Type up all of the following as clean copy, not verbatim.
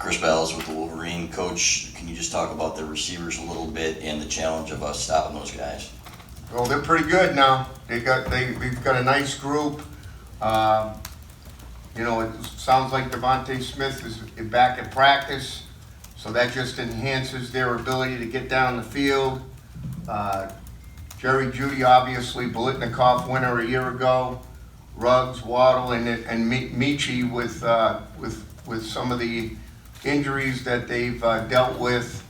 Chris Ballas with the Wolverine. Coach, can you just talk about the receivers a little bit and the challenge of us stopping those guys? Well, they're pretty good now. We've got a nice group. It sounds like Devontae Smith is back at practice, so that just enhances their ability to get down the field. Jerry Jeudy, obviously, Biletnikoff winner a year ago. Ruggs, Waddle, and Michi with some of the injuries that they've dealt with,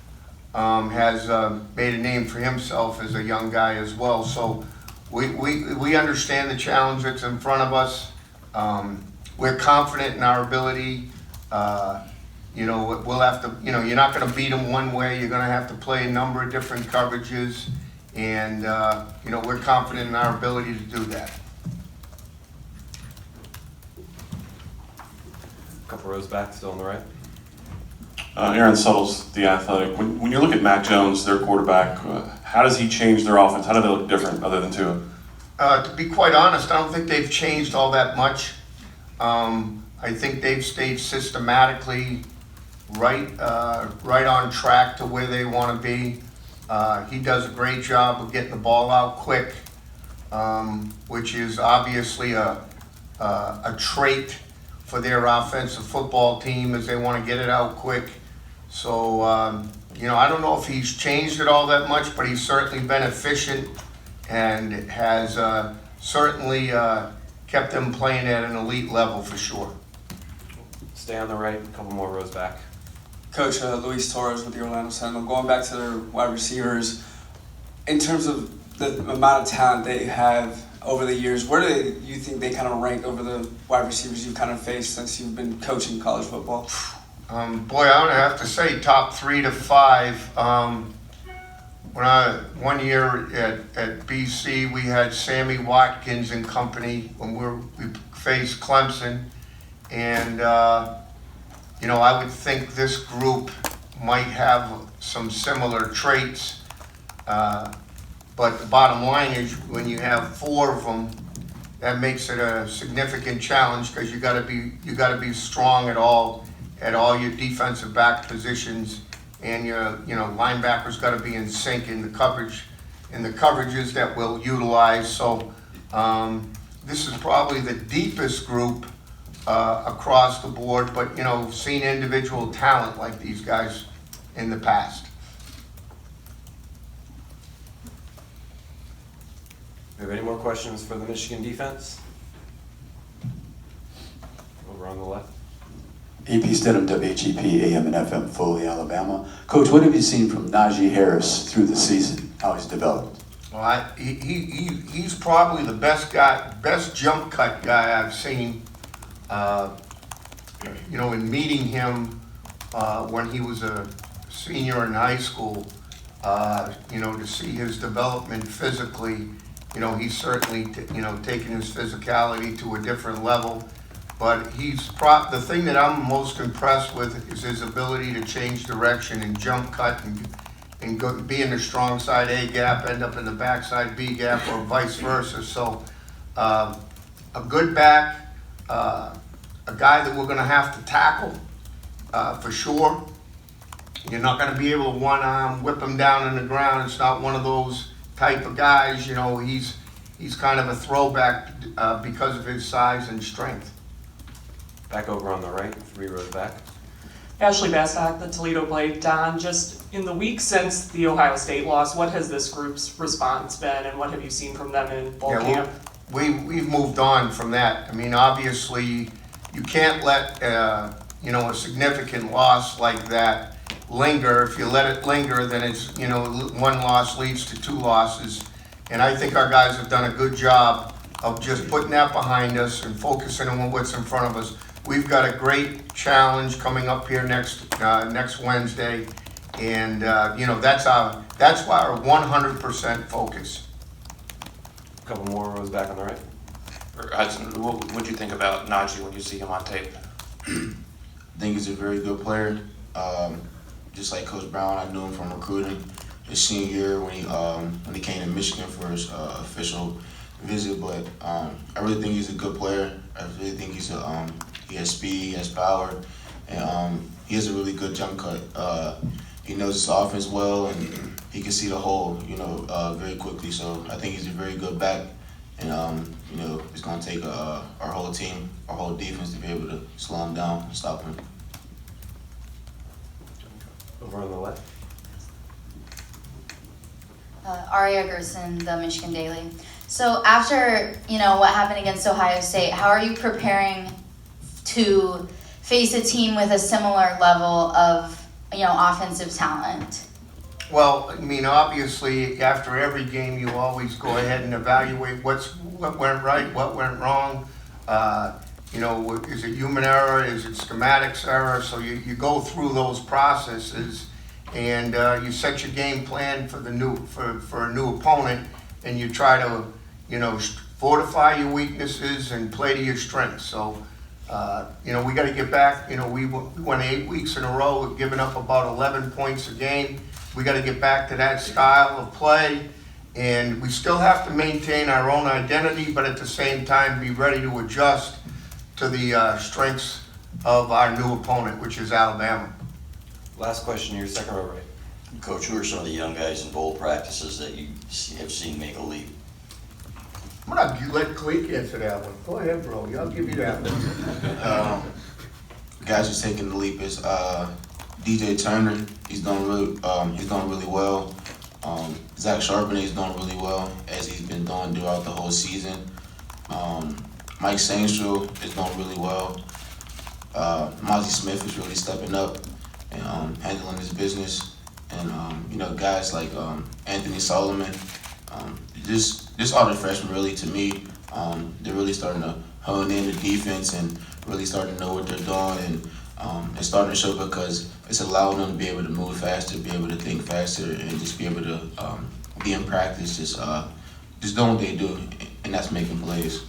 has made a name for himself as a young guy as well. So we understand the challenge that's in front of us. We're confident in our ability. We'll have to, you're not going to beat them one way. You're going to have to play a number of different coverages. And, we're confident in our ability to do that. A couple rows back, still on the right. Aaron Suttles, The Athletic. When you look at Mac Jones, their quarterback, how does he change their offense? How do they look different other than Tua? To be quite honest, I don't think they've changed all that much. I think they've stayed systematically right on track to where they want to be. He does a great job of getting the ball out quick, which is obviously a trait for their offensive football team, as they want to get it out quick. So, I don't know if he's changed it all that much, but he's certainly been efficient and has certainly kept them playing at an elite level for sure. Stay on the right, a couple more rows back. Coach, Luis Torres with the Orlando Sentinel. Going back to their wide receivers, in terms of the amount of talent they have over the years, where do you think they kind of rank over the wide receivers you've kind of faced since you've been coaching college football? Boy, I would have to say top 3 to 5. One year at BC, we had Sammy Watkins and company when we faced Clemson, and I would think this group might have some similar traits, but the bottom line is when you have 4 of them, that makes it a significant challenge because you got to be strong at all your defensive back positions, and your linebackers got to be in sync in the coverages that we'll utilize. So this is probably the deepest group across the board, but seen individual talent like these guys in the past. Do we have any more questions for the Michigan defense? Over on the left. AP Stidham, WGP, AM and FM, Foley, Alabama. Coach, what have you seen from Naji Harris through the season? How he's developed? Well, he's probably the best jump cut guy I've seen. In meeting him when he was a senior in high school, to see his development physically, he's certainly taken his physicality to a different level. But the thing that I'm most impressed with is his ability to change direction and jump cut and be in the strong side A gap, end up in the backside B gap, or vice versa. So a good back, a guy that we're going to have to tackle for sure. You're not going to be able to one-arm whip him down in the ground. It's not one of those type of guys. He's kind of a throwback because of his size and strength. Back over on the right, 3 rows back. Ashley Bastock, the Toledo Blade. Don, just in the week since the Ohio State loss, what has this group's response been, and what have you seen from them in fall camp? We've moved on from that. I mean, obviously, you can't let a significant loss like that linger. If you let it linger, then it's one loss leads to 2 losses, and I think our guys have done a good job of just putting that behind us and focusing on what's in front of us. We've got a great challenge coming up here next Wednesday, and that's why our 100% focus. A couple more rows back on the right. Hudson, what do you think about Naji when you see him on tape? I think he's a very good player. Just like Coach Brown, I knew him from recruiting his senior year when he came to Michigan for his official visit. But I really think he's a good player. I really think he has speed, he has power, and he has a really good jump cut. He knows his offense well, and he can see the hole, very quickly. So I think he's a very good back, and it's going to take our whole team, our whole defense to be able to slow him down and stop him. Over on the left. Aria Gerson, the Michigan Daily. So after, what happened against Ohio State, how are you preparing to face a team with a similar level of, offensive talent? Well, I mean, obviously, after every game, you always go ahead and evaluate what went right, what went wrong. Is it human error? Is it schematics error? So you go through those processes, and you set your game plan for for a new opponent, and you try to, fortify your weaknesses and play to your strengths. So, we got to get back. We went 8 weeks in a row, we've given up about 11 points a game. We got to get back to that style of play, and we still have to maintain our own identity, but at the same time be ready to adjust to the strengths of our new opponent, which is Alabama. Last question, your second row right. Coach, who are some of the young guys in bowl practices that you have seen make a leap? I'm gonna let Khaleke answer that one. Go ahead, bro. I'll give you that one. Guys who's taking the leap is DJ Turner. He's doing really well. Zach Charbonnet is doing really well, as he's been doing throughout the whole season. Mike Sainstrel is doing really well. Mozzie Smith is really stepping up and handling his business. And guys like Anthony Solomon, just all the freshmen really, to me, they're really starting to hone in the defense and really starting to know what they're doing, and it's starting to show because it's allowing them to be able to move faster, be able to think faster, and just be able to be in practice, just doing what they do, and that's making plays.